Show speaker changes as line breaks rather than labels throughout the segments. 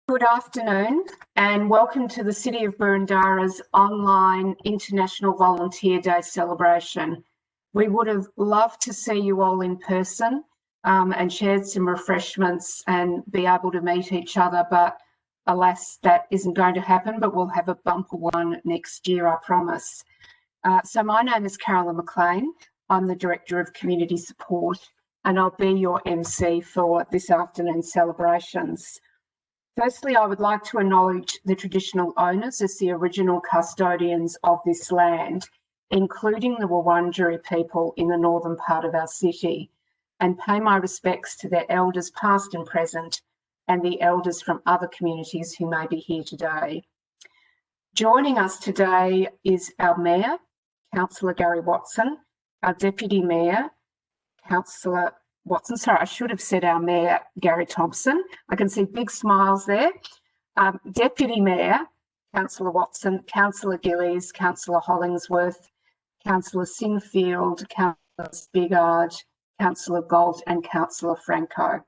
Good afternoon and welcome to the City of Boroondara's online International Volunteer Day celebration. We would have loved to see you all in person and shared some refreshments and be able to meet each other, but alas, that isn't going to happen, but we'll have a bumper one next year, I promise. So my name is Carolyn McLean. I'm the Director of Community Support and I'll be your MC for this afternoon's celebrations. Firstly, I would like to acknowledge the traditional owners as the original custodians of this land, including the Wurundjeri people in the northern part of our city, and pay my respects to their elders past and present, and the elders from other communities who may be here today. Joining us today is our Mayor, Councillor Gary Watson, our Deputy Mayor, Councillor Watson, sorry, I should have said our Mayor, Gary Thompson. I can see big smiles there. Deputy Mayor, Councillor Watson, Councillor Gillies, Councillor Hollingsworth, Councillor Sinfield, Councillor Spigard, Councillor Galt and Councillor Franco.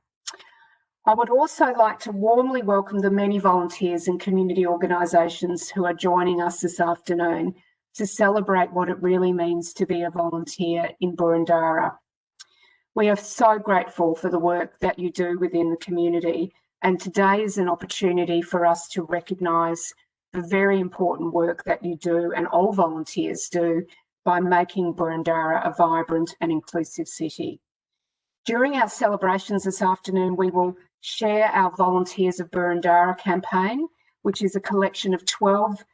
I would also like to warmly welcome the many volunteers and community organisations who are joining us this afternoon to celebrate what it really means to be a volunteer in Boroondara. We are so grateful for the work that you do within the community, and today is an opportunity for us to recognise the very important work that you do and all volunteers do by making Boroondara a vibrant and inclusive city. During our celebrations this afternoon, we will share our Volunteers of Boroondara campaign, which is a collection of 12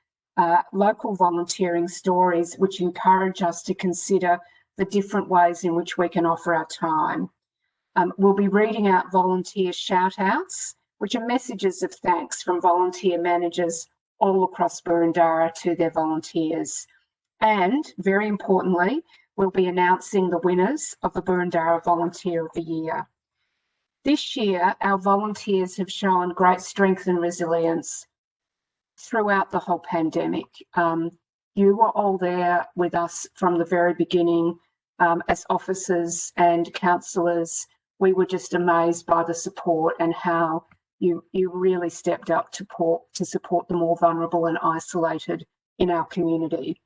local volunteering stories which encourage us to consider the different ways in which we can offer our time. We'll be reading out volunteer shout-outs, which are messages of thanks from volunteer managers all across Boroondara to their volunteers. And very importantly, we'll be announcing the winners of the Boroondara Volunteer of the Year. This year, our volunteers have shown great strength and resilience throughout the whole pandemic. You were all there with us from the very beginning. As officers and councillors, we were just amazed by the support and how you really stepped up to support the more vulnerable and isolated in our community.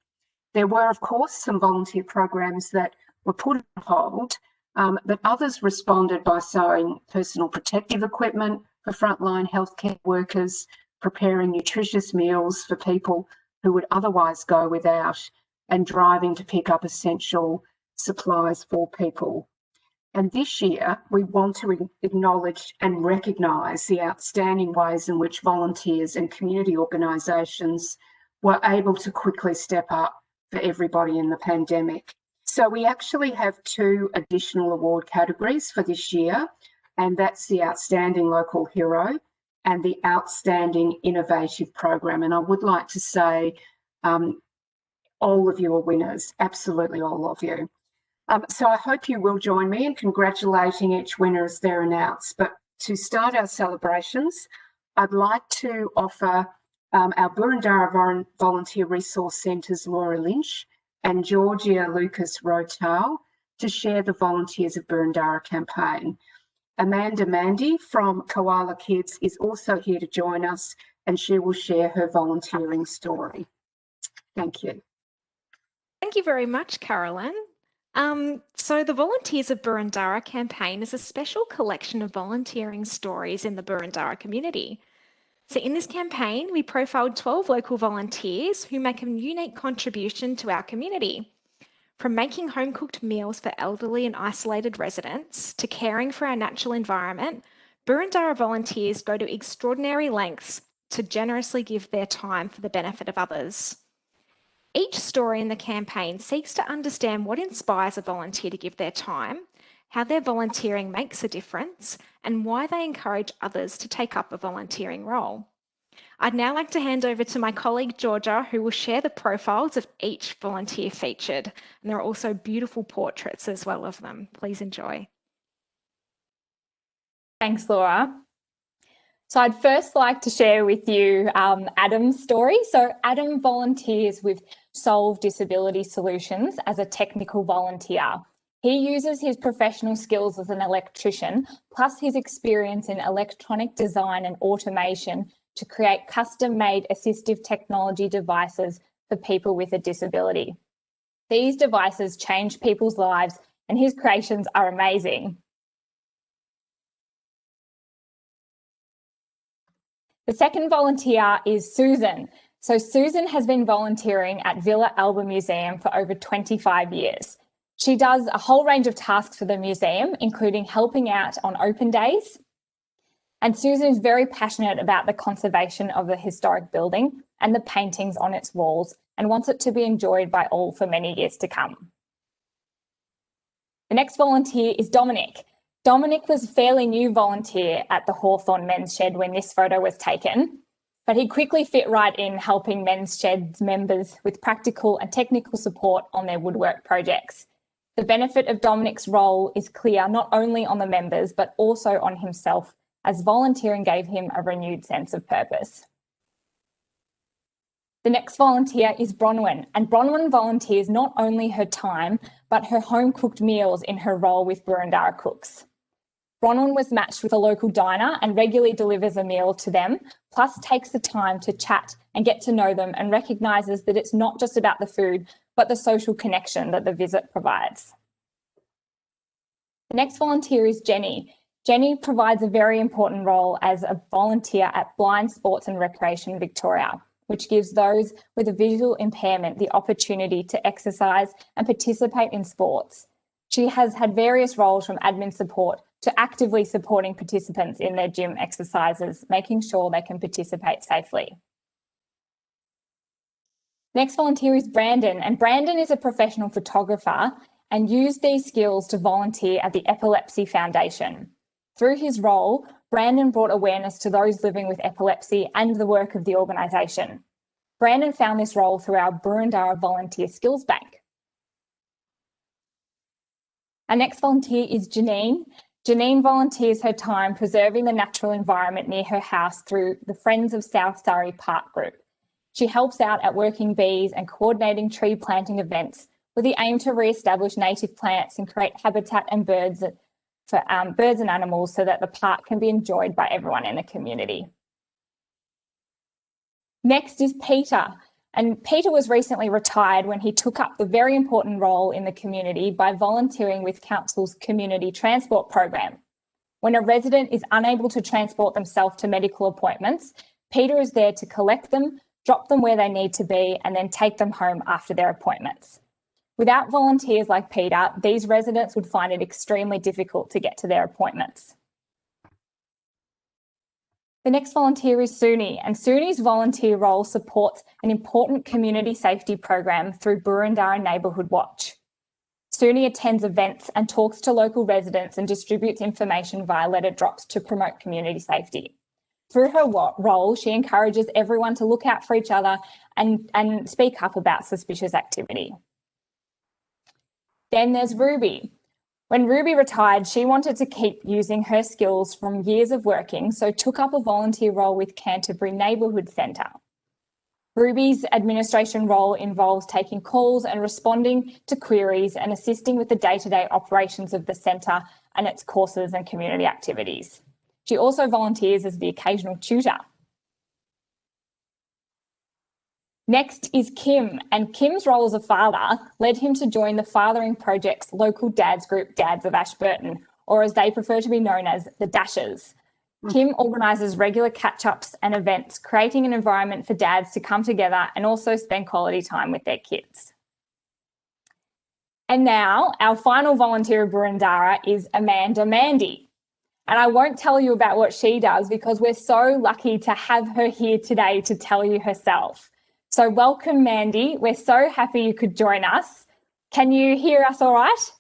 There were, of course, some volunteer programs that were put on hold, but others responded by sewing personal protective equipment for frontline healthcare workers, preparing nutritious meals for people who would otherwise go without, and driving to pick up essential supplies for people. And this year, we want to acknowledge and recognise the outstanding ways in which volunteers and community organisations were able to quickly step up for everybody in the pandemic. So we actually have 2 additional award categories for this year, and that's the Outstanding Local Hero and the Outstanding Innovative Program. And I would like to say all of you are winners, absolutely all of you. So I hope you will join me in congratulating each winner as they're announced. But to start our celebrations, I'd like to offer our Boroondara Volunteer Resource Centre's Laura Lynch and Georgia Lucas Rotal to share the Volunteers of Boroondara campaign. Amanda Mandy from Koala Kids is also here to join us, and she will share her volunteering story. Thank you.
Thank you very much, Carolyn. So the Volunteers of Boroondara campaign is a special collection of volunteering stories in the Boroondara community. So in this campaign, we profiled 12 local volunteers who make a unique contribution to our community. From making home-cooked meals for elderly and isolated residents to caring for our natural environment, Boroondara volunteers go to extraordinary lengths to generously give their time for the benefit of others. Each story in the campaign seeks to understand what inspires a volunteer to give their time, how their volunteering makes a difference, and why they encourage others to take up a volunteering role. I'd now like to hand over to my colleague Georgia, who will share the profiles of each volunteer featured. And there are also beautiful portraits as well of them. Please enjoy.
Thanks, Laura. So I'd first like to share with you Adam's story. So Adam volunteers with Solve Disability Solutions as a technical volunteer. He uses his professional skills as an electrician, plus his experience in electronic design and automation, to create custom-made assistive technology devices for people with a disability. These devices change people's lives, and his creations are amazing. The second volunteer is Susan. So Susan has been volunteering at Villa Alba Museum for over 25 years. She does a whole range of tasks for the museum, including helping out on open days. And Susan is very passionate about the conservation of the historic building and the paintings on its walls, and wants it to be enjoyed by all for many years to come. The next volunteer is Dominic. Dominic was a fairly new volunteer at the Hawthorn Men's Shed when this photo was taken, but he quickly fit right in, helping Men's Shed's members with practical and technical support on their woodwork projects. The benefit of Dominic's role is clear not only on the members, but also on himself, as volunteering gave him a renewed sense of purpose. The next volunteer is Bronwyn, and Bronwyn volunteers not only her time, but her home-cooked meals in her role with Boroondara Cooks. Bronwyn was matched with a local diner and regularly delivers a meal to them, plus takes the time to chat and get to know them, and recognises that it's not just about the food, but the social connection that the visit provides. The next volunteer is Jenny. Jenny provides a very important role as a volunteer at Blind Sports and Recreation Victoria, which gives those with a visual impairment the opportunity to exercise and participate in sports. She has had various roles, from admin support to actively supporting participants in their gym exercises, making sure they can participate safely. Next volunteer is Brandon, and Brandon is a professional photographer and used these skills to volunteer at the Epilepsy Foundation. Through his role, Brandon brought awareness to those living with epilepsy and the work of the organisation. Brandon found this role through our Boroondara Volunteer Skills Bank. Our next volunteer is Janine. Janine volunteers her time preserving the natural environment near her house through the Friends of South Surrey Park Group. She helps out at working bees and coordinating tree planting events with the aim to re-establish native plants and create habitat and birds for birds and animals, so that the park can be enjoyed by everyone in the community. Next is Peter. And Peter was recently retired when he took up the very important role in the community by volunteering with Council's community transport program. When a resident is unable to transport themselves to medical appointments, Peter is there to collect them, drop them where they need to be, and then take them home after their appointments. Without volunteers like Peter, these residents would find it extremely difficult to get to their appointments. The next volunteer is Suni, and Suni's volunteer role supports an important community safety program through Boroondara Neighbourhood Watch. Suni attends events and talks to local residents and distributes information via letter drops to promote community safety. Through her role, she encourages everyone to look out for each other and speak up about suspicious activity. Then there's Ruby. When Ruby retired, she wanted to keep using her skills from years of working, so took up a volunteer role with Canterbury Neighbourhood Centre. Ruby's administration role involves taking calls and responding to queries and assisting with the day-to-day operations of the centre and its courses and community activities. She also volunteers as the occasional tutor. Next is Kim, and Kim's role as a father led him to join the Fathering Project's local dads group, Dads of Ashburton, or as they prefer to be known as the Dashers. Kim organises regular catch-ups and events, creating an environment for dads to come together and also spend quality time with their kids. And now our final volunteer of Boroondara is Amanda Mandy. And I won't tell you about what she does because we're so lucky to have her here today to tell you herself. So welcome, Mandy. We're so happy you could join us. Can you hear us all right?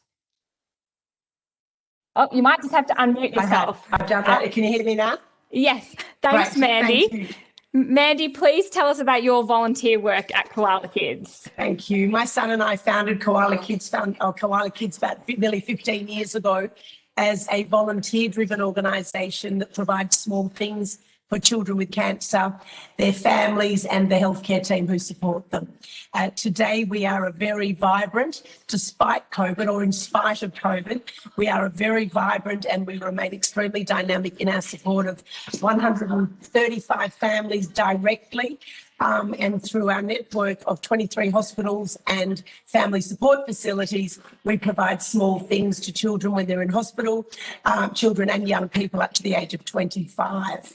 Oh, you might just have to unmute yourself.
I've done that. Can you hear me now?
Yes. Thanks,
Great.
Mandy.
Thank you.
Mandy, please tell us about your volunteer work at Koala Kids.
Thank you. My son and I founded Koala Kids about nearly 15 years ago as a volunteer-driven organisation that provides small things for children with cancer, their families and the healthcare team who support them. Today we are a very vibrant, despite COVID or in spite of COVID, we are a very vibrant and we remain extremely dynamic in our support of 135 families directly and through our network of 23 hospitals and family support facilities, we provide small things to children when they're in hospital, children and young people up to the age of 25.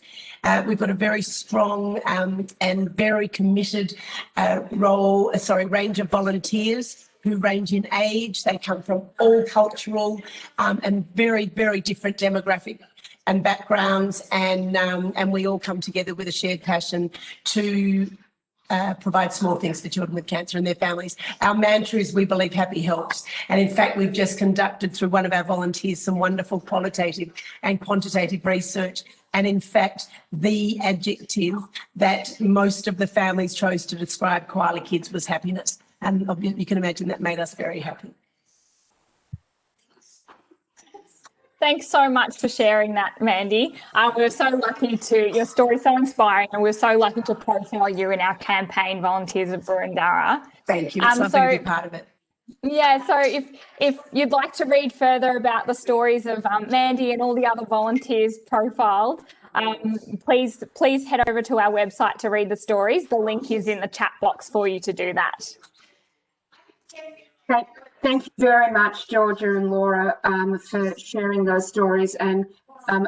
We've got a very strong and very committed range of volunteers who range in age. They come from all cultural and very, very different demographic and backgrounds, and we all come together with a shared passion to provide small things for children with cancer and their families. Our mantra is we believe happy helps. And in fact, we've just conducted through one of our volunteers some wonderful qualitative and quantitative research. And in fact, the adjective that most of the families chose to describe koala kids was happiness. And you can imagine that made us very happy.
Thanks so much for sharing that, Mandy. We're so lucky your story's so inspiring, and we're so lucky to profile you in our campaign, Volunteers of Boroondara.
Thank you. It's lovely to be part of it.
Yeah, so if you'd like to read further about the stories of Mandy and all the other volunteers profiled, please head over to our website to read the stories. The link is in the chat box for you to do that.
Thank you very much, Georgia and Laura, for sharing those stories. And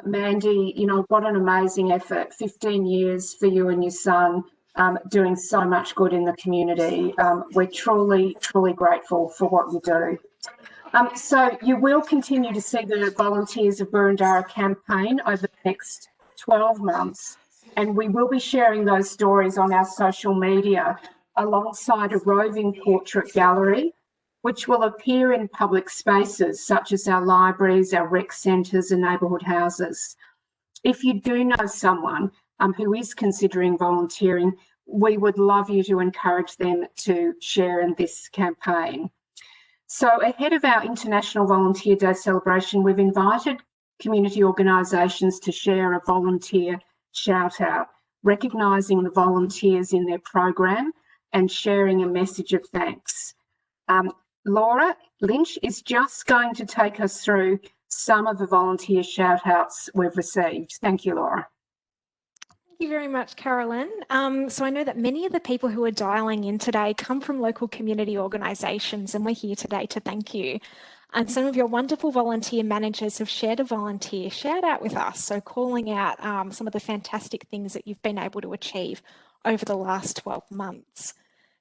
Mandy, you know, what an amazing effort. 15 years for you and your son, doing so much good in the community. We're truly, truly grateful for what you do. So you will continue to see the Volunteers of Boroondara campaign over the next 12 months, and we will be sharing those stories on our social media alongside a roving portrait gallery, which will appear in public spaces such as our libraries, our rec centres and neighbourhood houses. If you do know someone who is considering volunteering, we would love you to encourage them to share in this campaign. So ahead of our International Volunteer Day celebration, we've invited community organisations to share a volunteer shout out, recognising the volunteers in their program and sharing a message of thanks. Laura Lynch is just going to take us through some of the volunteer shout outs we've received. Thank you, Laura.
Thank you very much, Carolyn. So I know that many of the people who are dialing in today come from local community organisations, and we're here today to thank you. And some of your wonderful volunteer managers have shared a volunteer shout out with us, so calling out some of the fantastic things that you've been able to achieve over the last 12 months.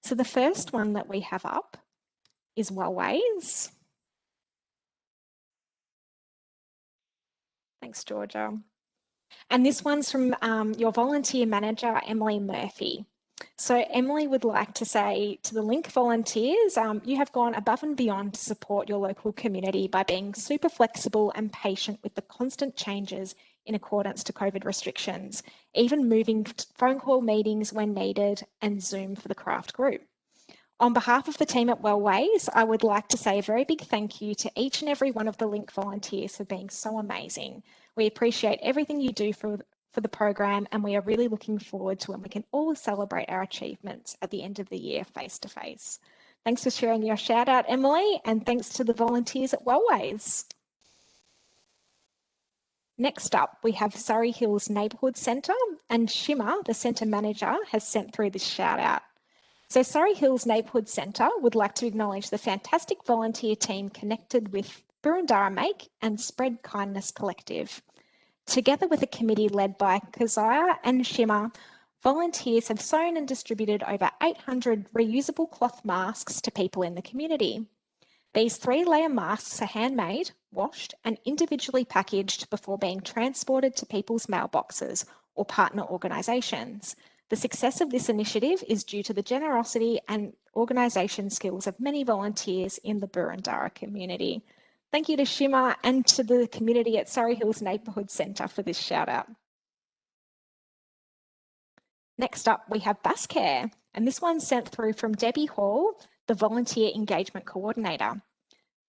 So the first one that we have up is Wellways. Thanks, Georgia. And this one's from your volunteer manager, Emily Murphy. So Emily would like to say to the Link volunteers, you have gone above and beyond to support your local community by being super flexible and patient with the constant changes in accordance to COVID restrictions, even moving phone call meetings when needed and Zoom for the craft group. On behalf of the team at Wellways, I would like to say a very big thank you to each and every one of the Link volunteers for being so amazing. We appreciate everything you do for the program, and we are really looking forward to when we can all celebrate our achievements at the end of the year face to face. Thanks for sharing your shout out, Emily, and thanks to the volunteers at Wellways. Next up, we have Surrey Hills Neighbourhood Centre, and Shimmer, the centre manager, has sent through this shout out. So Surrey Hills Neighbourhood Centre would like to acknowledge the fantastic volunteer team connected with Boroondara Make and Spread Kindness Collective. Together with a committee led by Keziah and Shimmer, volunteers have sewn and distributed over 800 reusable cloth masks to people in the community. These 3-layer masks are handmade, washed and individually packaged before being transported to people's mailboxes or partner organisations. The success of this initiative is due to the generosity and organisation skills of many volunteers in the Boroondara community. Thank you to Shimmer and to the community at Surrey Hills Neighbourhood Centre for this shout out. Next up, we have Bus Care, and this one's sent through from Debbie Hall, the Volunteer Engagement Coordinator.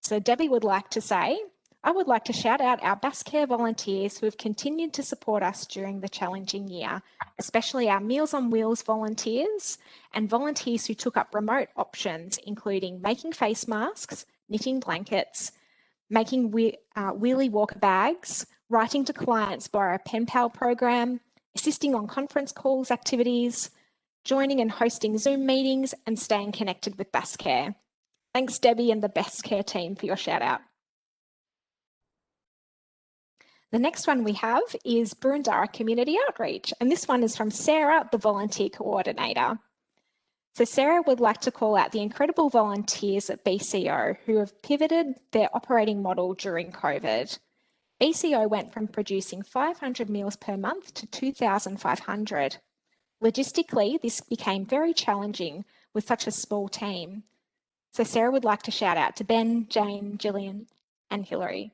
So Debbie would like to say, I would like to shout out our Bascare volunteers who have continued to support us during the challenging year, especially our Meals on Wheels volunteers and volunteers who took up remote options, including making face masks, knitting blankets, making wheelie walker bags, writing to clients via a pen pal program, assisting on conference calls activities, joining and hosting Zoom meetings, and staying connected with Bascare. Thanks, Debbie and the Bascare team, for your shout out. The next one we have is Boroondara Community Outreach, and this one is from Sarah, the Volunteer Coordinator. So Sarah would like to call out the incredible volunteers at BCO who have pivoted their operating model during COVID. BCO went from producing 500 meals per month to 2,500. Logistically, this became very challenging with such a small team. So Sarah would like to shout out to Ben, Jane, Gillian, and Hilary.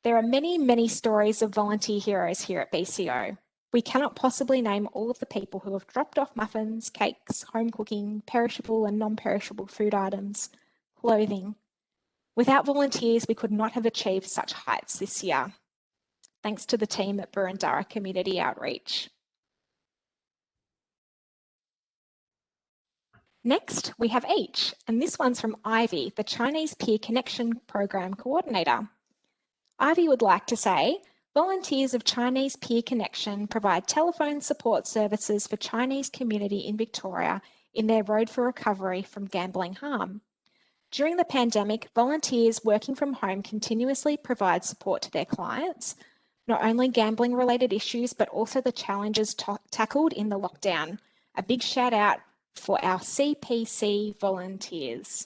There are many, many stories of volunteer heroes here at BCO. We cannot possibly name all of the people who have dropped off muffins, cakes, home cooking, perishable and non-perishable food items, clothing. Without volunteers, we could not have achieved such heights this year. Thanks to the team at Boroondara Community Outreach. Next, we have H, and this one's from Ivy, the Chinese Peer Connection Program Coordinator. Ivy would like to say, volunteers of Chinese Peer Connection provide telephone support services for Chinese community in Victoria in their road for recovery from gambling harm. During the pandemic, volunteers working from home continuously provide support to their clients, not only gambling related issues, but also the challenges tackled in the lockdown. A big shout out for our CPC volunteers.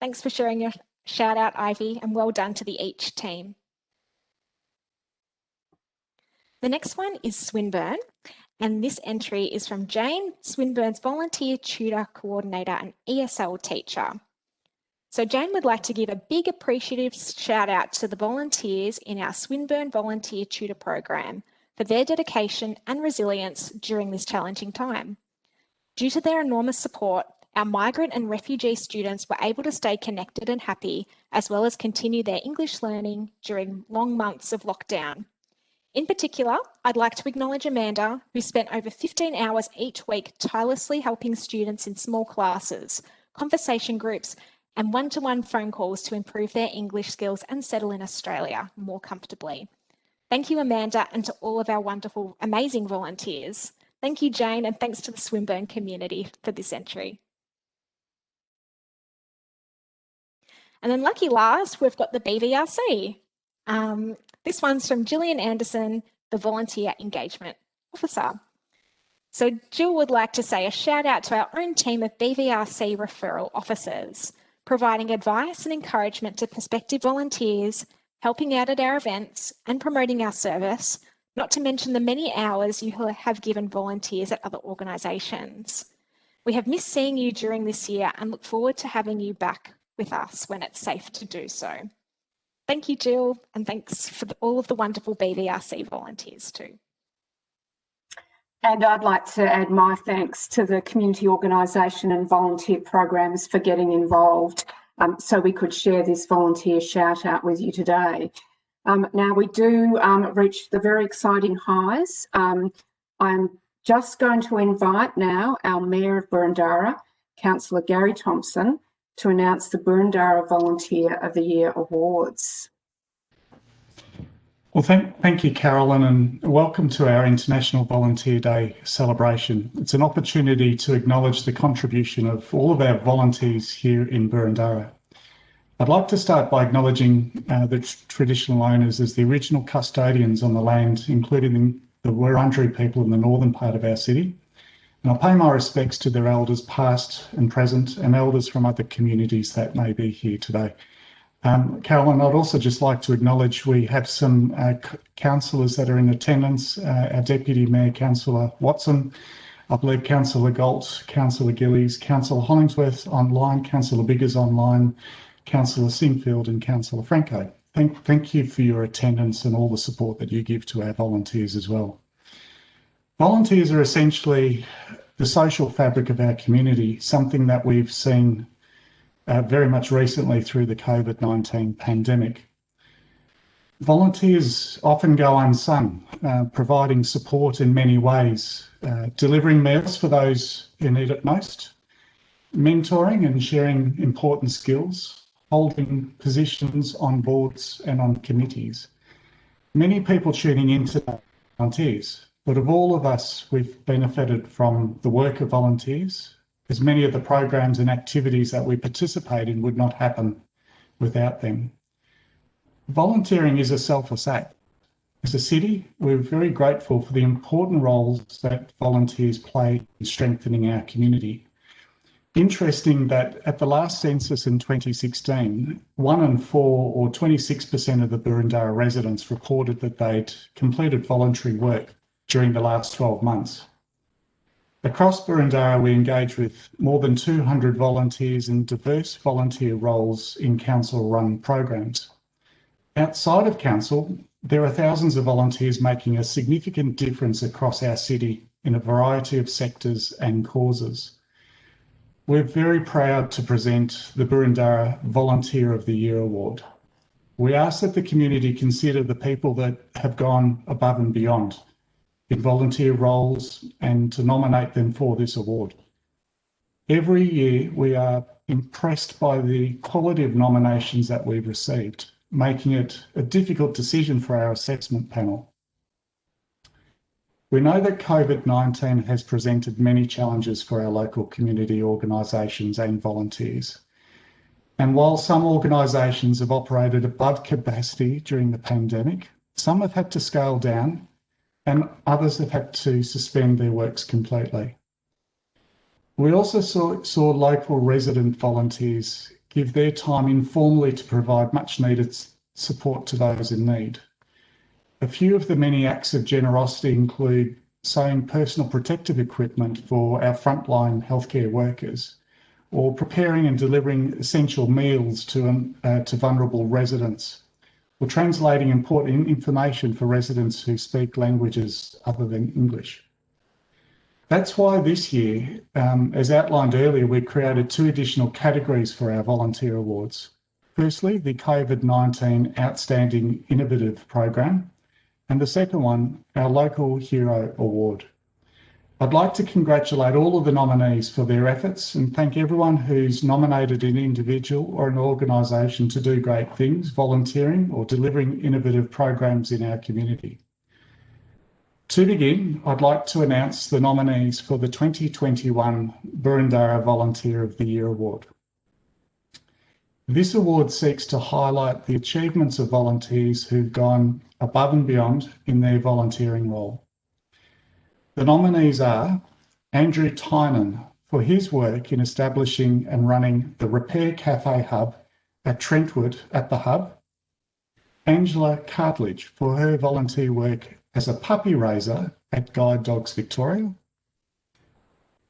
Thanks for sharing your shout out, Ivy, and well done to the H team. The next one is Swinburne, and this entry is from Jane, Swinburne's volunteer tutor coordinator and ESL teacher. So Jane would like to give a big appreciative shout out to the volunteers in our Swinburne Volunteer Tutor Program for their dedication and resilience during this challenging time. Due to their enormous support, our migrant and refugee students were able to stay connected and happy, as well as continue their English learning during long months of lockdown. In particular, I'd like to acknowledge Amanda, who spent over 15 hours each week tirelessly helping students in small classes, conversation groups, and one-to-one phone calls to improve their English skills and settle in Australia more comfortably. Thank you, Amanda, and to all of our wonderful, amazing volunteers. Thank you, Jane, and thanks to the Swinburne community for this entry. And then lucky last, we've got the BVRC. This one's from Gillian Anderson, the Volunteer Engagement Officer. So Jill would like to say a shout out to our own team of BVRC referral officers, providing advice and encouragement to prospective volunteers, helping out at our events and promoting our service, not to mention the many hours you have given volunteers at other organisations. We have missed seeing you during this year and look forward to having you back with us when it's safe to do so. Thank you, Jill, and thanks for all of the wonderful BVRC volunteers too.
And I'd like to add my thanks to the community organisation and volunteer programs for getting involved so we could share this volunteer shout out with you today. Now we do reach the very exciting highs. I'm just going to invite now our Mayor of Boroondara, Councillor Gary Thompson, to announce the Boroondara Volunteer of the Year Awards.
Well, thank you, Carolyn, and welcome to our International Volunteer Day celebration. It's an opportunity to acknowledge the contribution of all of our volunteers here in Boroondara. I'd like to start by acknowledging the traditional owners as the original custodians on the land, including the Wurundjeri people in the northern part of our city. And I'll pay my respects to their elders past and present and elders from other communities that may be here today. Carolyn, I'd also just like to acknowledge we have some councillors that are in attendance, our Deputy Mayor, Councillor Watson, I believe Councillor Galt, Councillor Gillies, Councillor Hollingsworth online, Councillor Biggers online, Councillor Sinfield and Councillor Franco. Thank you for your attendance and all the support that you give to our volunteers as well. Volunteers are essentially the social fabric of our community, something that we've seen very much recently through the COVID-19 pandemic. Volunteers often go unsung, providing support in many ways, delivering meals for those who need it most, mentoring and sharing important skills, holding positions on boards and on committees. Many people tuning in today are volunteers, but of all of us, we've benefited from the work of volunteers, as many of the programs and activities that we participate in would not happen without them. Volunteering is a selfless act. As a city, we're very grateful for the important roles that volunteers play in strengthening our community. Interesting that at the last census in 2016, 1 in 4 or 26% of the Boroondara residents reported that they'd completed voluntary work during the last 12 months. Across Boroondara, we engage with more than 200 volunteers in diverse volunteer roles in council-run programs. Outside of council, there are thousands of volunteers making a significant difference across our city in a variety of sectors and causes. We're very proud to present the Boroondara Volunteer of the Year Award. We ask that the community consider the people that have gone above and beyond in volunteer roles and to nominate them for this award. Every year, we are impressed by the quality of nominations that we've received, making it a difficult decision for our assessment panel. We know that COVID-19 has presented many challenges for our local community organisations and volunteers. And while some organisations have operated above capacity during the pandemic, some have had to scale down and others have had to suspend their works completely. We also saw local resident volunteers give their time informally to provide much needed support to those in need. A few of the many acts of generosity include sewing personal protective equipment for our frontline healthcare workers, or preparing and delivering essential meals to vulnerable residents, or translating important information for residents who speak languages other than English. That's why this year, as outlined earlier, we created 2 additional categories for our volunteer awards. Firstly, the COVID-19 Outstanding Innovative Program, and the second one, our Local Hero Award. I'd like to congratulate all of the nominees for their efforts and thank everyone who's nominated an individual or an organisation to do great things, volunteering or delivering innovative programs in our community. To begin, I'd like to announce the nominees for the 2021 Boroondara Volunteer of the Year Award. This award seeks to highlight the achievements of volunteers who've gone above and beyond in their volunteering role. The nominees are Andrew Tynan for his work in establishing and running the Repair Cafe Hub at Trentwood at the Hub, Angela Cartledge for her volunteer work as a puppy raiser at Guide Dogs Victoria,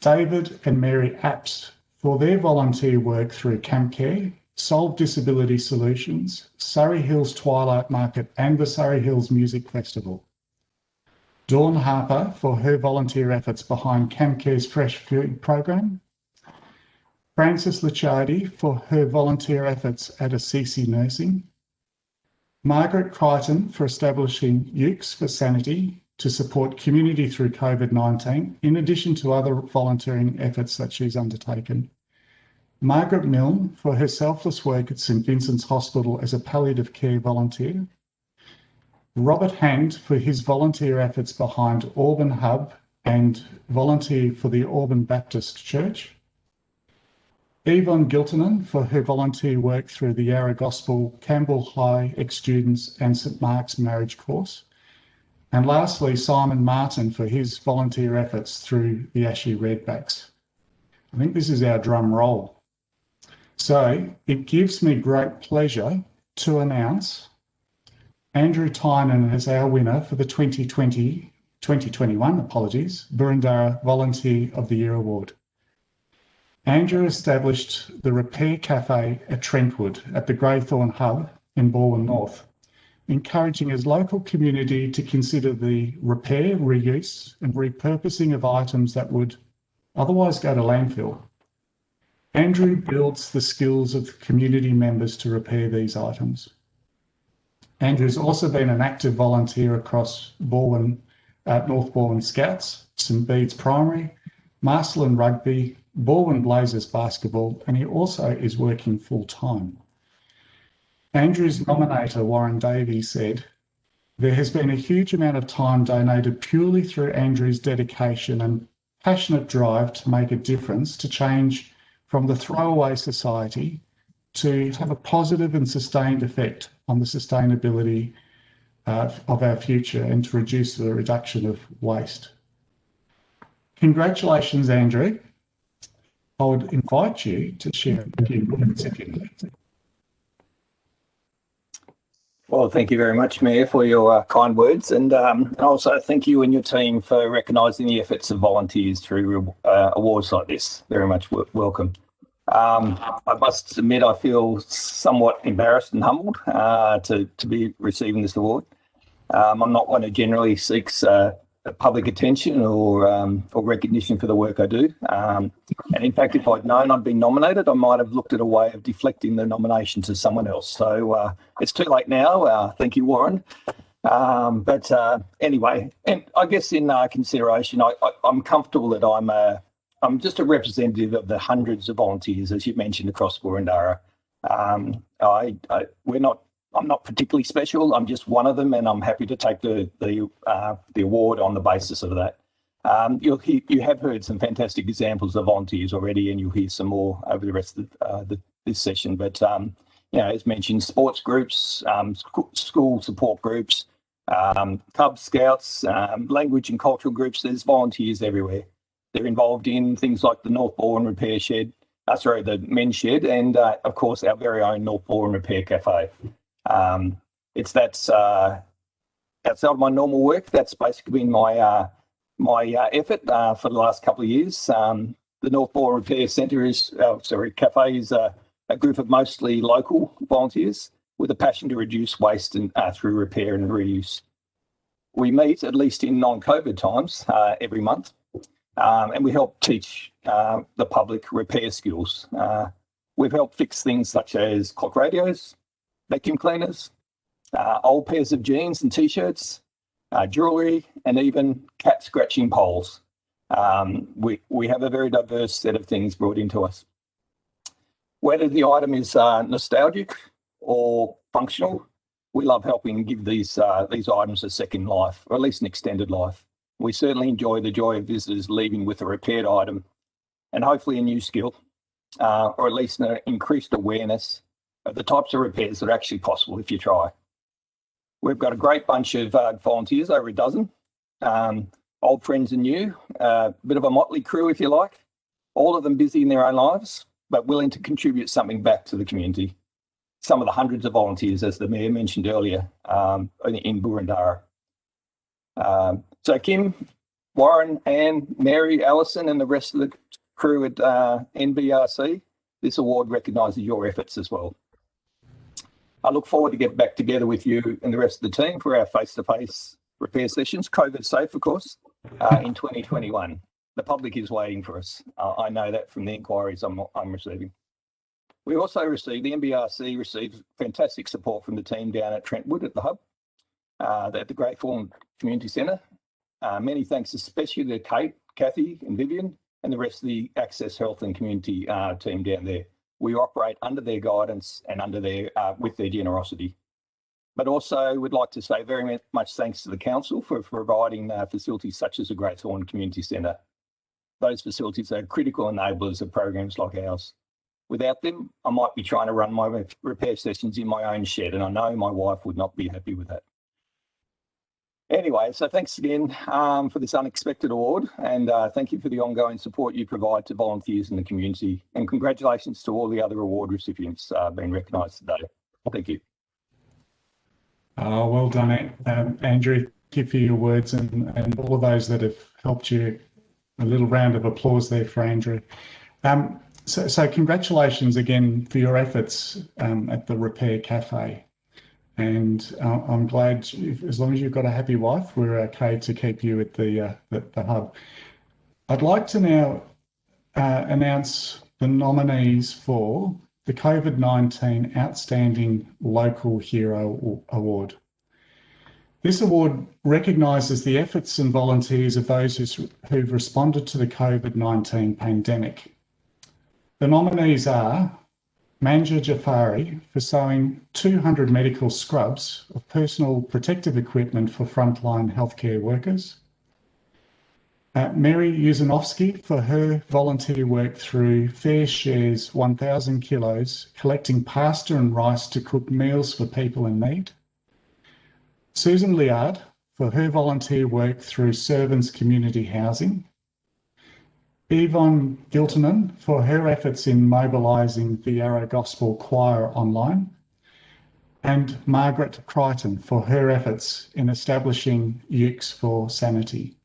David and Mary Apps for their volunteer work through Camp Care, Solve Disability Solutions, Surrey Hills Twilight Market and the Surrey Hills Music Festival. Dawn Harper for her volunteer efforts behind Camp Care's Fresh Food program. Frances Licciardi for her volunteer efforts at Assisi Nursing. Margaret Crichton for establishing Ukes for Sanity to support community through COVID-19, in addition to other volunteering efforts that she's undertaken. Margaret Milne for her selfless work at St Vincent's Hospital as a palliative care volunteer. Robert Hand for his volunteer efforts behind Auburn Hub and volunteer for the Auburn Baptist Church. Yvonne Giltonen for her volunteer work through the Yarra Gospel, Campbell High ex-students and St Mark's Marriage Course. And lastly, Simon Martin for his volunteer efforts through the Ashy Redbacks. I think this is our drum roll. So it gives me great pleasure to announce Andrew Tynan as our winner for the 2021 Boroondara Volunteer of the Year Award. Andrew established the Repair Cafe at Trentwood at the Greythorn Hub in Balwyn North, encouraging his local community to consider the repair, reuse and repurposing of items that would otherwise go to landfill. Andrew builds the skills of community members to repair these items. Andrew's also been an active volunteer across North Balwyn Scouts, St Bede's Primary, Marsland Rugby, Balwyn Blazers Basketball, and he also is working full-time. Andrew's nominator, Warren Davey, said, "There has been a huge amount of time donated purely through Andrew's dedication and passionate drive to make a difference, to change from the throwaway society to have a positive and sustained effect on the sustainability of our future and to reduce the reduction of waste." Congratulations, Andrew. I would invite you to share a few words if you'd like to.
Well, thank you very much, Mayor, for your kind words, and also thank you and your team for recognising the efforts of volunteers through awards like this. Very much welcome. I must admit I feel somewhat embarrassed and humbled to be receiving this award. I'm not one who generally seeks public attention or recognition for the work I do. And in fact, if I'd known I'd been nominated, I might have looked at a way of deflecting the nomination to someone else. So it's too late now. Thank you, Warren. But anyway, and I guess in consideration, I'm comfortable that I'm just a representative of the hundreds of volunteers, as you mentioned, across Boroondara. I'm not particularly special. I'm just one of them, and I'm happy to take the award on the basis of that. You have heard some fantastic examples of volunteers already, and you'll hear some more over the rest of this session. But as mentioned, sports groups, school support groups, Cub Scouts, language and cultural groups. There's volunteers everywhere. They're involved in things like the North Balwyn Repair Shed, the men's shed, and of course our very own North Balwyn Repair Cafe. That's outside of my normal work. That's basically been my effort for the last couple of years. The North Balwyn Repair Cafe is a group of mostly local volunteers with a passion to reduce waste and through repair and reuse. We meet, at least in non-COVID times, every month, and we help teach the public repair skills. We've helped fix things such as clock radios, vacuum cleaners, old pairs of jeans and T-shirts, jewellery, and even cat scratching poles. We have a very diverse set of things brought into us. Whether the item is nostalgic or functional, we love helping give these items a second life, or at least an extended life. We certainly enjoy the joy of visitors leaving with a repaired item and hopefully a new skill, or at least an increased awareness of the types of repairs that are actually possible if you try. We've got a great bunch of volunteers, over a dozen, old friends and new, a bit of a motley crew, if you like, all of them busy in their own lives, but willing to contribute something back to the community. Some of the hundreds of volunteers, as the Mayor mentioned earlier, in Boroondara. So Kim, Warren, Anne, Mary, Alison, and the rest of the crew at NBRC, this award recognises your efforts as well. I look forward to get back together with you and the rest of the team for our face-to-face repair sessions, COVID safe, of course, in 2021. The public is waiting for us. I know that from the inquiries I'm receiving. We also received, the NBRC received fantastic support from the team down at Trentwood at the Hub, at the Great Falls Community Centre. Many thanks especially to Kate, Kathy and Vivian and the rest of the Access Health and Community team down there. We operate under their guidance and under their with their generosity. But also would like to say very much thanks to the Council for providing facilities such as the Great Thorn Community Centre. Those facilities are critical enablers of programs like ours. Without them, I might be trying to run my repair sessions in my own shed, and I know my wife would not be happy with that. Anyway, so thanks again for this unexpected award, and thank you for the ongoing support you provide to volunteers in the community, and congratulations to all the other award recipients being recognised today. Thank you.
Well done, Andrew. Thank you for your words and all of those that have helped you. A little round of applause there for Andrew. So congratulations again for your efforts at the Repair Cafe. And I'm glad, as long as you've got a happy wife, we're okay to keep you at the Hub. I'd like to now announce the nominees for the COVID-19 Outstanding Local Hero Award. This award recognises the efforts and volunteers of those who've responded to the COVID-19 pandemic. The nominees are Manja Jafari for sewing 200 medical scrubs of personal protective equipment for frontline healthcare workers, Mary Uzanovsky for her volunteer work through Fair Share's 1,000 kilos, collecting pasta and rice to cook meals for people in need, Susan Liard for her volunteer work through Servants Community Housing, Yvonne Giltonen for her efforts in mobilising the Yarra Gospel Choir online, and Margaret Crichton for her efforts in establishing Ukes for Sanity.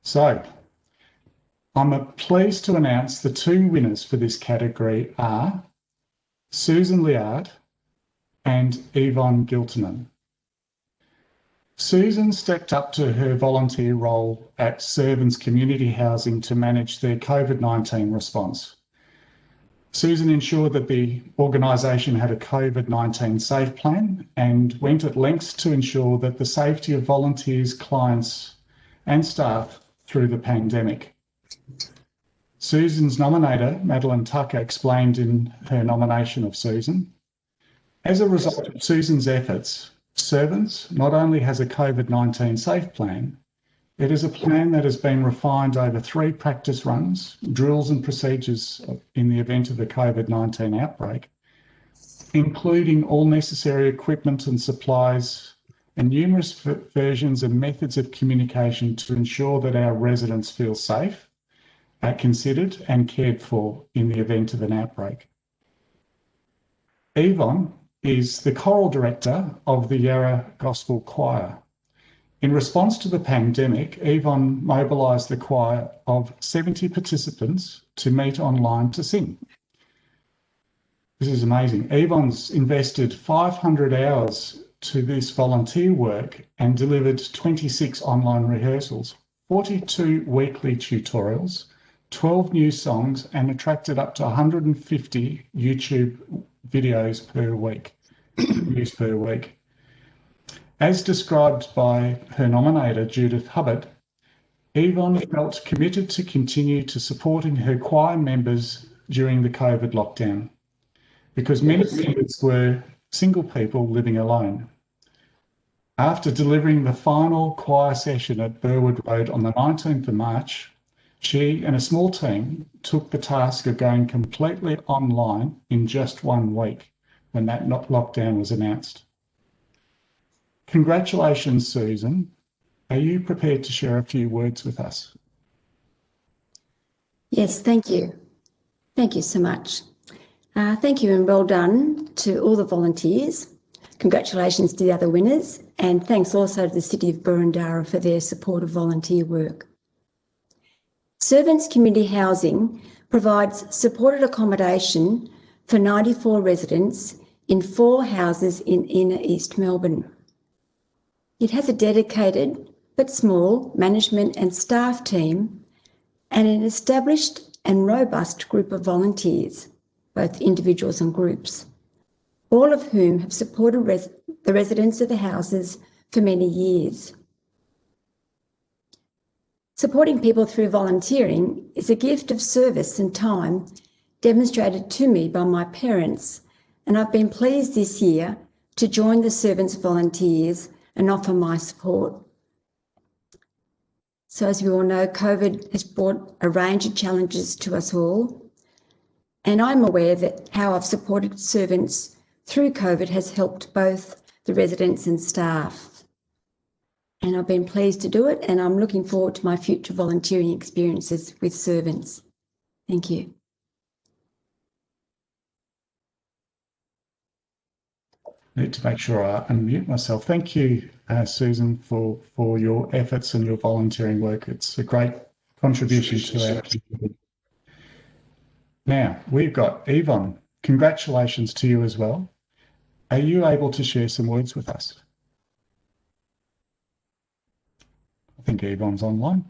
So, I'm pleased to announce the two winners for this category are Susan Liard and Yvonne Giltonen. Susan stepped up to her volunteer role at Servants Community Housing to manage their COVID-19 response. Susan ensured that the organisation had a COVID-19 safe plan and went at lengths to ensure that the safety of volunteers, clients and staff through the pandemic. Susan's nominator, Madeline Tucker, explained in her nomination of Susan, as a result of Susan's efforts, Servants not only has a COVID-19 safe plan, it is a plan that has been refined over 3 practice runs, drills and procedures in the event of a COVID-19 outbreak, including all necessary equipment and supplies and numerous versions and methods of communication to ensure that our residents feel safe, considered and cared for in the event of an outbreak. Yvonne is the choral director of the Yarra Gospel Choir. In response to the pandemic, Yvonne mobilised the choir of 70 participants to meet online to sing. This is amazing. Yvonne's invested 500 hours to this volunteer work and delivered 26 online rehearsals, 42 weekly tutorials, 12 new songs, and attracted up to 150 YouTube videos per week, views per week. As described by her nominator, Judith Hubbard, Yvonne felt committed to continue to supporting her choir members during the COVID lockdown because many members were single people living alone. After delivering the final choir session at Burwood Road on the 19th of March, she and a small team took the task of going completely online in just 1 week when that lockdown was announced. Congratulations, Susan. Are you prepared to share a few words with us?
Yes, thank you. Thank you so much. Thank you and well done to all the volunteers. Congratulations to the other winners, and thanks also to the City of Boroondara for their support of volunteer work. Servants Community Housing provides supported accommodation for 94 residents in 4 houses in inner East Melbourne. It has a dedicated but small management and staff team and an established and robust group of volunteers, both individuals and groups, all of whom have supported the residents of the houses for many years. Supporting people through volunteering is a gift of service and time demonstrated to me by my parents, and I've been pleased this year to join the Servants volunteers and offer my support. So as we all know, COVID has brought a range of challenges to us all, and I'm aware that how I've supported Servants through COVID has helped both the residents and staff. And I've been pleased to do it, and I'm looking forward to my future volunteering experiences with Servants. Thank you.
I need to make sure I unmute myself. Thank you, Susan, for your efforts and your volunteering work. It's a great contribution to our community. Now, we've got Yvonne. Congratulations to you as well. Are you able to share some words with us? I think Yvonne's online.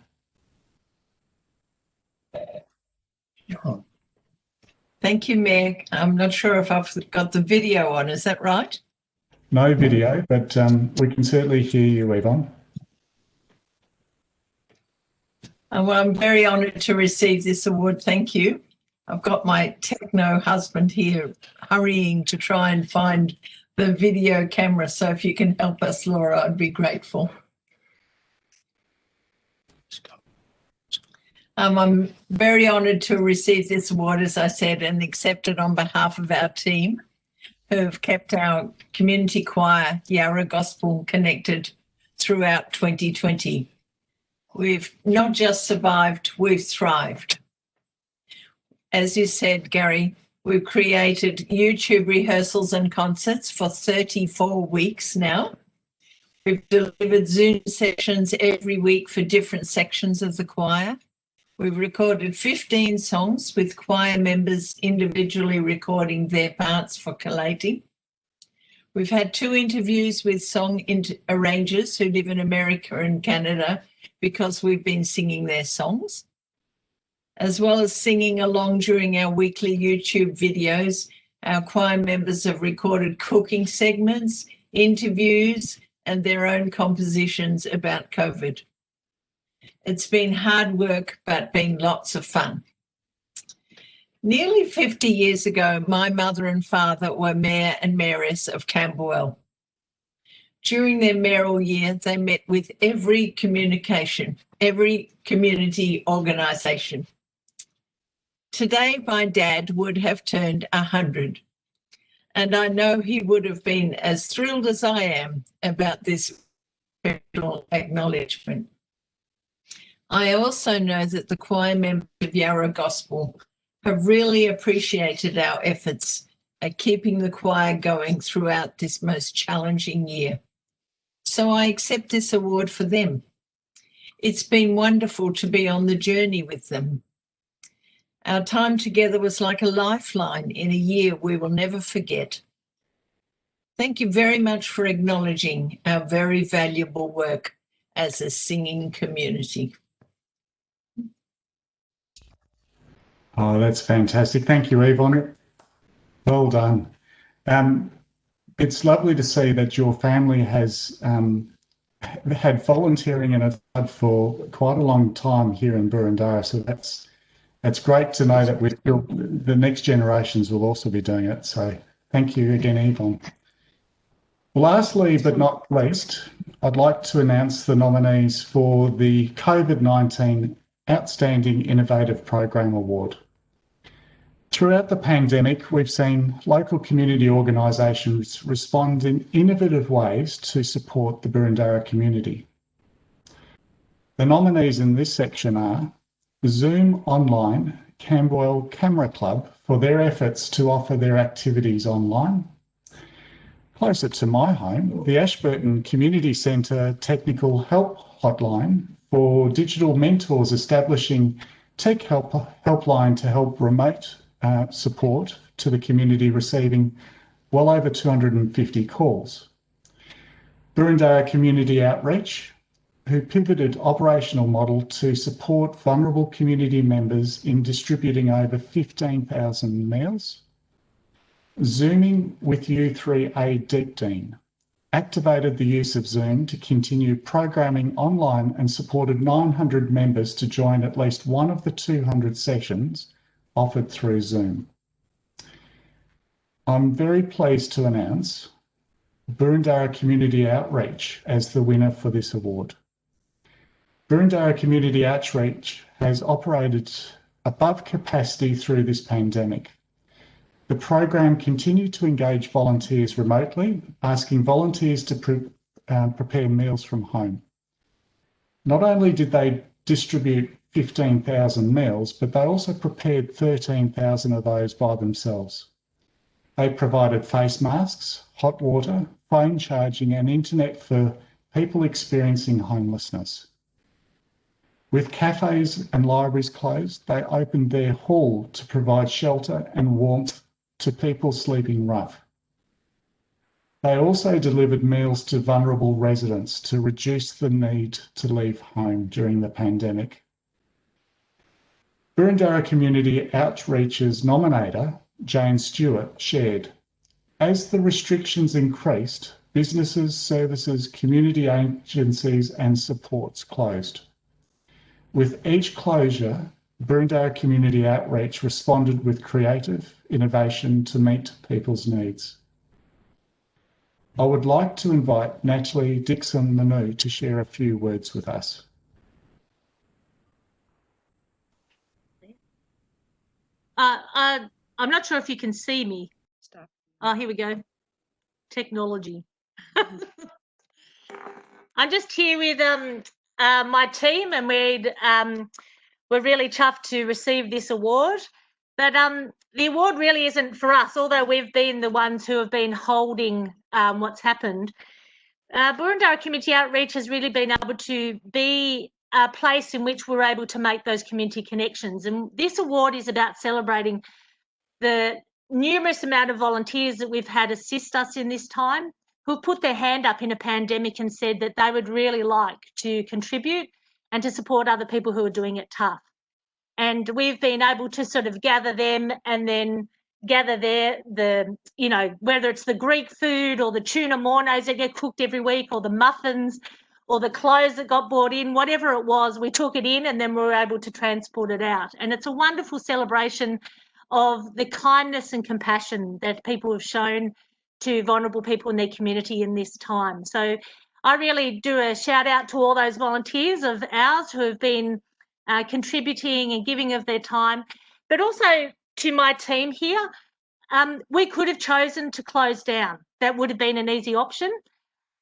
You're on. Thank you, Meg. I'm not sure if I've got the video on. Is that right?
No video, but we can certainly hear you, Yvonne.
Well, I'm very honoured to receive this award. Thank you. I've got my techno husband here hurrying to try and find the video camera. So if you can help us, Laura, I'd be grateful. I'm very honoured to receive this award, as I said, and accept it on behalf of our team who have kept our community choir, Yarra Gospel, connected throughout 2020. We've not just survived, we've thrived. As you said, Gary, we've created YouTube rehearsals and concerts for 34 weeks now. We've delivered Zoom sessions every week for different sections of the choir. We've recorded 15 songs with choir members individually recording their parts for collating. We've had 2 interviews with song arrangers who live in America and Canada because we've been singing their songs, as well as singing along during our weekly YouTube videos. Our choir members have recorded cooking segments, interviews, and their own compositions about COVID. It's been hard work, but been lots of fun. Nearly 50 years ago, my mother and father were mayor and mayoress of Camberwell. During their mayoral year, they met with every community organisation. Today, my dad would have turned 100, and I know he would have been as thrilled as I am about this special acknowledgement. I also know that the choir members of Yarra Gospel have really appreciated our efforts at keeping the choir going throughout this most challenging year. So I accept this award for them. It's been wonderful to be on the journey with them. Our time together was like a lifeline in a year we will never forget. Thank you very much for acknowledging our very valuable work as a singing community.
Oh, that's fantastic. Thank you, Yvonne. Well done. It's lovely to see that your family has had volunteering in it for quite a long time here in Boroondara. So that's great to know that the next generations will also be doing it. So thank you again, Yvonne. Lastly, but not least, I'd like to announce the nominees for the COVID-19 Outstanding Innovative Program Award. Throughout the pandemic, we've seen local community organisations respond in innovative ways to support the Boroondara community. The nominees in this section are Zoom Online Camberwell Camera Club for their efforts to offer their activities online. Closer to my home, the Ashburton Community Centre Technical Help Hotline for digital mentors establishing Tech Helpline to help remote support to the community, receiving well over 250 calls. Boroondara Community Outreach, who pivoted operational model to support vulnerable community members in distributing over 15,000 meals. Zooming with U3A Deep Dean, activated the use of Zoom to continue programming online and supported 900 members to join at least one of the 200 sessions offered through Zoom. I'm very pleased to announce Boroondara Community Outreach as the winner for this award. Boroondara Community Outreach has operated above capacity through this pandemic. The program continued to engage volunteers remotely, asking volunteers to prepare meals from home. Not only did they distribute 15,000 meals, but they also prepared 13,000 of those by themselves. They provided face masks, hot water, phone charging and internet for people experiencing homelessness. With cafes and libraries closed, they opened their hall to provide shelter and warmth to people sleeping rough. They also delivered meals to vulnerable residents to reduce the need to leave home during the pandemic. Boroondara Community Outreach's nominator, Jane Stewart, shared, as the restrictions increased, businesses, services, community agencies and supports closed. With each closure, Boroondara Community Outreach responded with creative innovation to meet people's needs. I would like to invite Natalie Dixon-Manu to share a few words with us.
I'm not sure if you can see me. Oh, here we go. Technology. I'm just here with my team, and we're really chuffed to receive this award. But the award really isn't for us, although we've been the ones who have been holding what's happened. Boroondara Community Outreach has really been able to be a place in which we're able to make those community connections. And this award is about celebrating the numerous amount of volunteers that we've had assist us in this time, who put their hand up in a pandemic and said that they would really like to contribute and to support other people who are doing it tough. And we've been able to sort of gather them and then gather whether it's the Greek food or the tuna mornos that get cooked every week, or the muffins, or the clothes that got brought in, whatever it was, we took it in and then we were able to transport it out. And it's a wonderful celebration of the kindness and compassion that people have shown to vulnerable people in their community in this time. So I really do a shout out to all those volunteers of ours who have been contributing and giving of their time, but also to my team here. We could have chosen to close down. That would have been an easy option,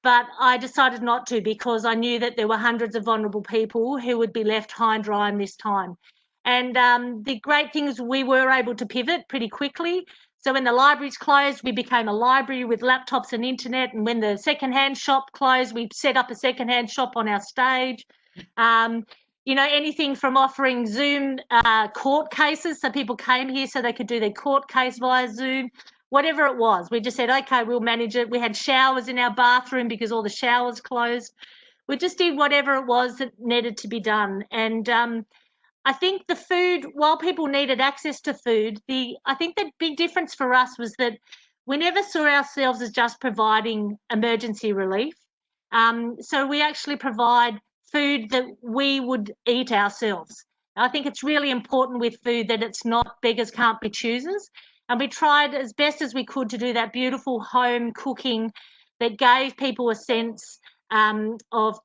but I decided not to, because I knew that there were hundreds of vulnerable people who would be left high and dry in this time. And the great thing is we were able to pivot pretty quickly. So when the libraries closed, we became a library with laptops and internet. And when the secondhand shop closed, we set up a secondhand shop on our stage. Anything from offering Zoom court cases, so people came here so they could do their court case via Zoom, whatever it was. We just said, okay, we'll manage it. We had showers in our bathroom because all the showers closed. We just did whatever it was that needed to be done. And I think the food, while people needed access to food, I think the big difference for us was that we never saw ourselves as just providing emergency relief. So we actually provide food that we would eat ourselves. I think it's really important with food that it's not beggars can't be choosers. And we tried as best as we could to do that beautiful home cooking that gave people a sense of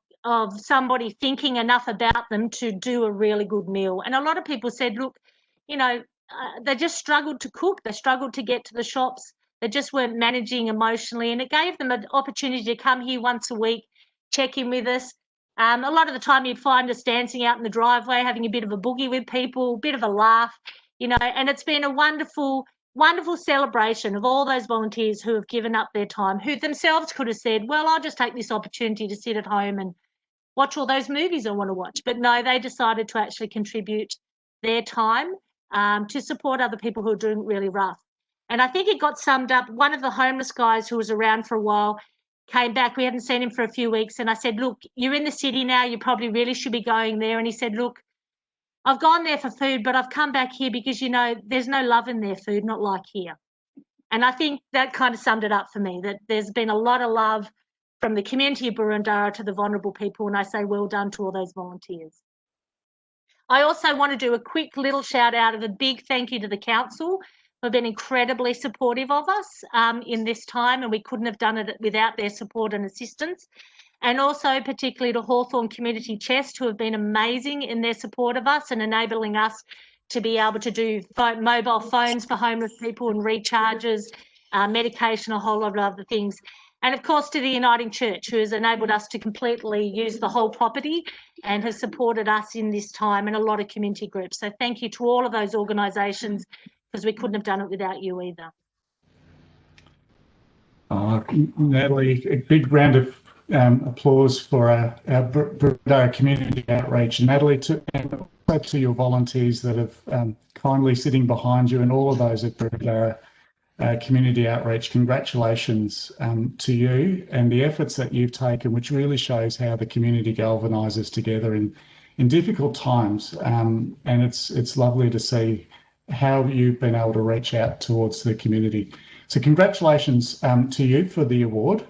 somebody thinking enough about them to do a really good meal. And a lot of people said, look, they just struggled to cook. They struggled to get to the shops. They just weren't managing emotionally. And it gave them an opportunity to come here once a week, check in with us. A lot of the time you'd find us dancing out in the driveway, having a bit of a boogie with people, a bit of a laugh, and it's been a wonderful celebration of all those volunteers who have given up their time, who themselves could have said, well, I'll just take this opportunity to sit at home and watch all those movies I want to watch. But no, they decided to actually contribute their time to support other people who are doing it really rough. And I think it got summed up. One of the homeless guys who was around for a while came back. We hadn't seen him for a few weeks. And I said, look, you're in the city now. You probably really should be going there. And he said, look, I've gone there for food, but I've come back here because, there's no love in their food, not like here. And I think that kind of summed it up for me, that there's been a lot of love from the community of Boroondara to the vulnerable people. And I say well done to all those volunteers. I also want to do a quick little shout out of a big thank you to the council, who have been incredibly supportive of us in this time, and we couldn't have done it without their support and assistance. And also particularly to Hawthorn Community Chest, who have been amazing in their support of us and enabling us to be able to do mobile phones for homeless people and recharges, medication, a whole lot of other things. And of course to the Uniting Church, who has enabled us to completely use the whole property and has supported us in this time, and a lot of community groups. So thank you to all of those organisations, because we couldn't have done it without you either.
Natalie, a big round of applause for our Boroondara Community Outreach. Natalie, and also to your volunteers that have kindly sitting behind you, and all of those at Boroondara Community Outreach, congratulations to you and the efforts that you've taken, which really shows how the community galvanises together in difficult times, and it's lovely to see how you've been able to reach out towards the community. So congratulations to you for the award,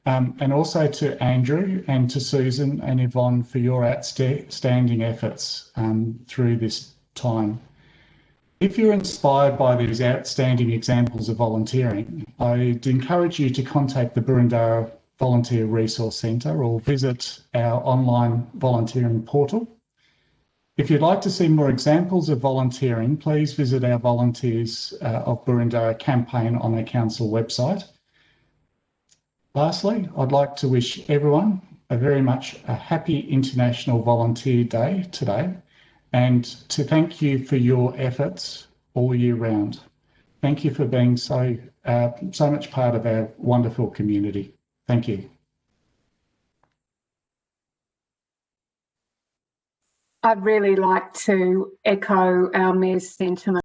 and also to Andrew and to Susan and Yvonne for your outstanding efforts through this time. If you're inspired by these outstanding examples of volunteering, I'd encourage you to contact the Boroondara Volunteer Resource Centre or visit our online volunteering portal. If you'd like to see more examples of volunteering, please visit our Volunteers of Boroondara campaign on our council website. Lastly, I'd like to wish everyone very much a happy International Volunteer Day today, and to thank you for your efforts all year round. Thank you for being so much part of our wonderful community. Thank you.
I'd really like to echo our Mayor's sentiment